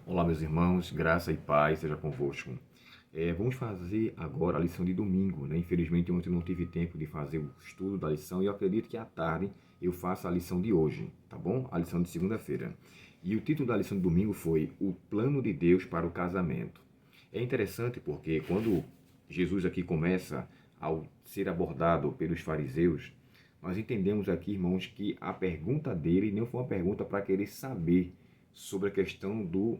Olá, meus irmãos, graça e paz seja convosco. Vamos fazer agora a lição de domingo, né? Infelizmente, ontem eu não tive tempo de fazer o estudo da lição e eu acredito que à tarde eu faça a lição de hoje, tá bom? A lição de segunda-feira. E o título da lição de domingo foi O Plano de Deus para o Casamento. É interessante porque quando Jesus aqui começa ao ser abordado pelos fariseus, nós entendemos aqui, irmãos, que a pergunta dele não foi uma pergunta para querer saber sobre a questão do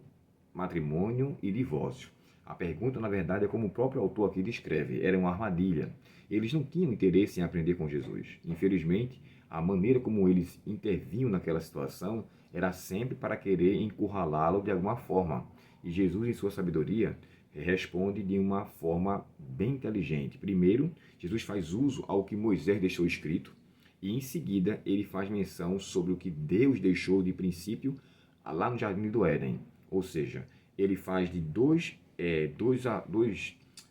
matrimônio e divórcio. A pergunta, na verdade, é como o próprio autor aqui descreve, era uma armadilha. Eles não tinham interesse em aprender com Jesus. Infelizmente, a maneira como eles intervinham naquela situação era sempre para querer encurralá-lo de alguma forma. E Jesus, em sua sabedoria, responde de uma forma bem inteligente. Primeiro, Jesus faz uso ao que Moisés deixou escrito, e em seguida ele faz menção sobre o que Deus deixou de princípio lá no Jardim do Éden. Ou seja, ele faz de dois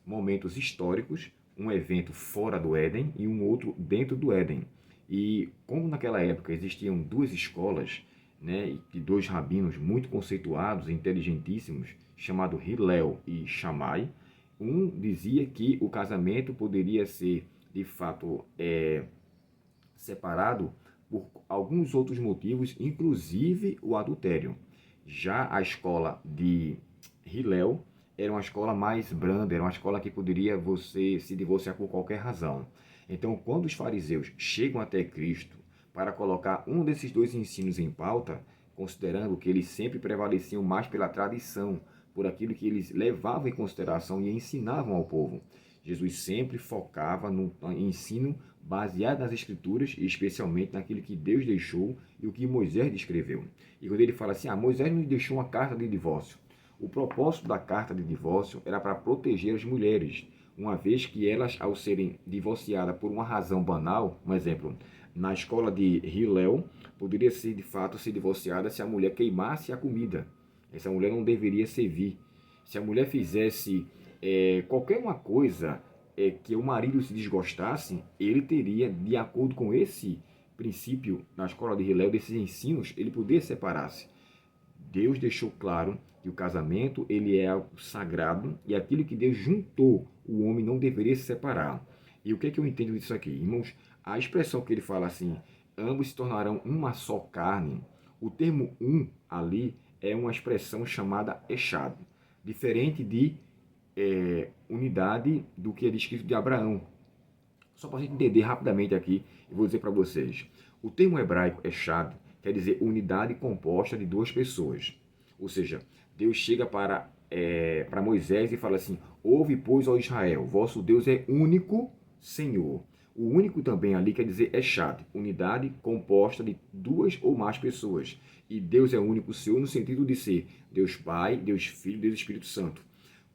momentos históricos, um evento fora do Éden e um outro dentro do Éden. E como naquela época existiam duas escolas, né, de dois rabinos muito conceituados, inteligentíssimos, chamado Hillel e Shammai, um dizia que o casamento poderia ser, de fato, separado por alguns outros motivos, inclusive o adultério. Já a escola de Hillel era uma escola mais branda, era uma escola que poderia você se divorciar por qualquer razão. Então, quando os fariseus chegam até Cristo para colocar um desses dois ensinos em pauta, considerando que eles sempre prevaleciam mais pela tradição, por aquilo que eles levavam em consideração e ensinavam ao povo, Jesus sempre focava no ensino baseado nas Escrituras, e especialmente naquilo que Deus deixou e o que Moisés descreveu. E quando ele fala assim, Moisés nos deixou uma carta de divórcio. O propósito da carta de divórcio era para proteger as mulheres, uma vez que elas, ao serem divorciadas por uma razão banal, um exemplo, na escola de Hillel, poderia ser de fato ser divorciada se a mulher queimasse a comida. Essa mulher não deveria servir. Se a mulher fizesse qualquer uma coisa que o marido se desgostasse, ele teria, de acordo com esse princípio na escola de Hillel, desses ensinos, ele poderia separar-se. Deus deixou claro que o casamento ele é algo sagrado e aquilo que Deus juntou, o homem não deveria se separar. E o que é que eu entendo disso aqui? Irmãos, a expressão que ele fala assim, ambos se tornarão uma só carne, o termo um ali é uma expressão chamada echad, diferente de unidade do que é descrito de Abraão. Só para a gente entender rapidamente aqui, eu vou dizer para vocês. O termo hebraico echad quer dizer unidade composta de duas pessoas. Ou seja, Deus chega para Moisés e fala assim, ouve, pois, ó Israel, vosso Deus é único Senhor. O único também ali quer dizer echad, unidade composta de duas ou mais pessoas. E Deus é único Senhor no sentido de ser Deus Pai, Deus Filho, Deus Espírito Santo.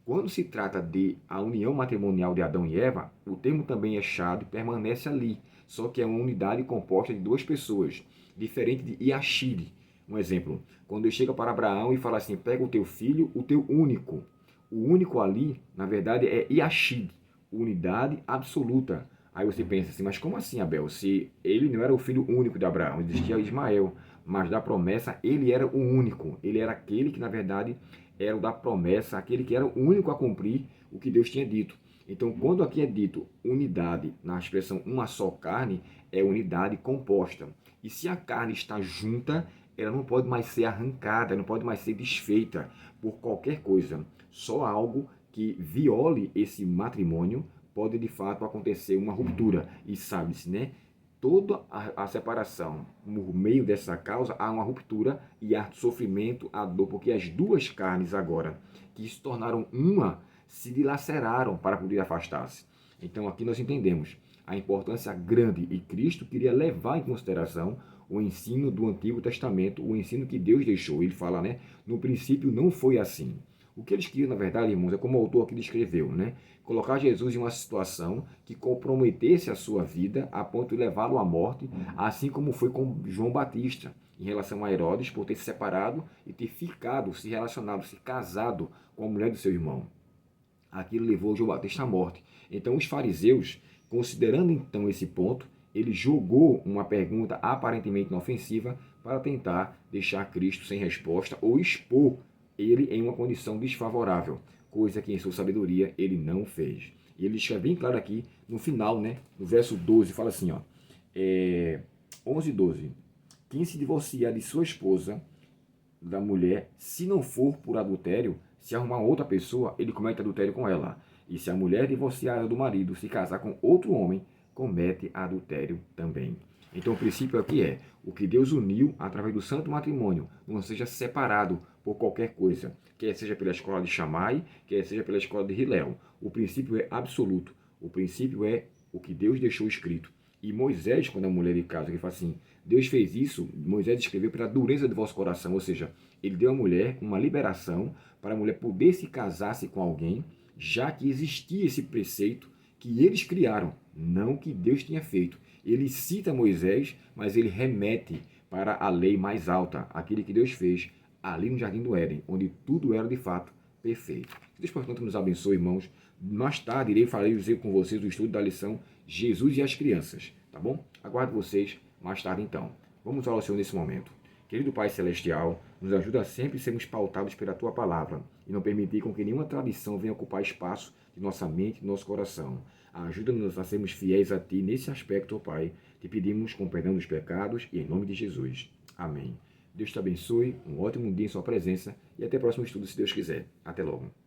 Quando se trata de a união matrimonial de Adão e Eva, o termo também echad permanece ali, só que é uma unidade composta de duas pessoas, diferente de Iashid. Um exemplo, quando ele chega para Abraão e fala assim, pega o teu filho, o teu único. O único ali, na verdade, é Iashid, unidade absoluta. Aí você pensa assim, mas como assim, Abel? Se ele não era o filho único de Abraão, existia Ismael, mas da promessa ele era o único. Ele era aquele que, na verdade, era o da promessa, aquele que era o único a cumprir o que Deus tinha dito. Então, quando aqui é dito unidade, na expressão uma só carne, é unidade composta. E se a carne está junta, ela não pode mais ser arrancada, não pode mais ser desfeita por qualquer coisa. Só algo que viole esse matrimônio pode de fato acontecer uma ruptura. E sabe-se, né? Toda a separação, por meio dessa causa, há uma ruptura e há sofrimento, há dor, porque as duas carnes agora, que se tornaram uma, se dilaceraram para poder afastar-se. Então aqui nós entendemos a importância grande e Cristo queria levar em consideração o ensino do Antigo Testamento, o ensino que Deus deixou. Ele fala, né? No princípio não foi assim. O que eles queriam, na verdade, irmãos, é como o autor aqui descreveu, né? Colocar Jesus em uma situação que comprometesse a sua vida a ponto de levá-lo à morte, assim como foi com João Batista, em relação a Herodes, por ter se separado e ter ficado, se relacionado, se casado com a mulher do seu irmão. Aquilo levou João Batista à morte. Então, os fariseus, considerando então esse ponto, ele jogou uma pergunta aparentemente inofensiva para tentar deixar Cristo sem resposta ou expor ele em uma condição desfavorável, coisa que em sua sabedoria ele não fez. E ele deixa bem claro aqui no final, né, no verso 12, fala assim, ó, 11 e 12. Quem se divorciar de sua esposa, da mulher, se não for por adultério, se arrumar outra pessoa, ele comete adultério com ela. E se a mulher divorciada do marido se casar com outro homem, comete adultério também. Então o princípio aqui é, o que Deus uniu através do santo matrimônio, não seja separado por qualquer coisa, quer seja pela escola de Shammai, quer seja pela escola de Hillel. O princípio é absoluto, o princípio é o que Deus deixou escrito. E Moisés, quando a mulher de casa, ele fala assim, Deus fez isso, Moisés escreveu pela dureza do vosso coração, ou seja, ele deu à mulher uma liberação para a mulher poder se casar-se com alguém, já que existia esse preceito que eles criaram, não que Deus tinha feito. Ele cita Moisés, mas ele remete para a lei mais alta, aquele que Deus fez ali no Jardim do Éden, onde tudo era de fato perfeito. Deus, portanto, nos abençoe, irmãos. Mais tarde irei fazer com vocês o estudo da lição Jesus e as crianças, tá bom? Aguardo vocês mais tarde então. Vamos orar ao Senhor nesse momento. Querido Pai Celestial, nos ajuda a sempre sermos pautados pela Tua Palavra e não permitir com que nenhuma tradição venha ocupar espaço de nossa mente e nosso coração. Ajuda-nos a sermos fiéis a Ti nesse aspecto, ó Pai. Te pedimos com perdão dos pecados e em nome de Jesus. Amém. Deus te abençoe, um ótimo dia em sua presença e até o próximo estudo, se Deus quiser. Até logo.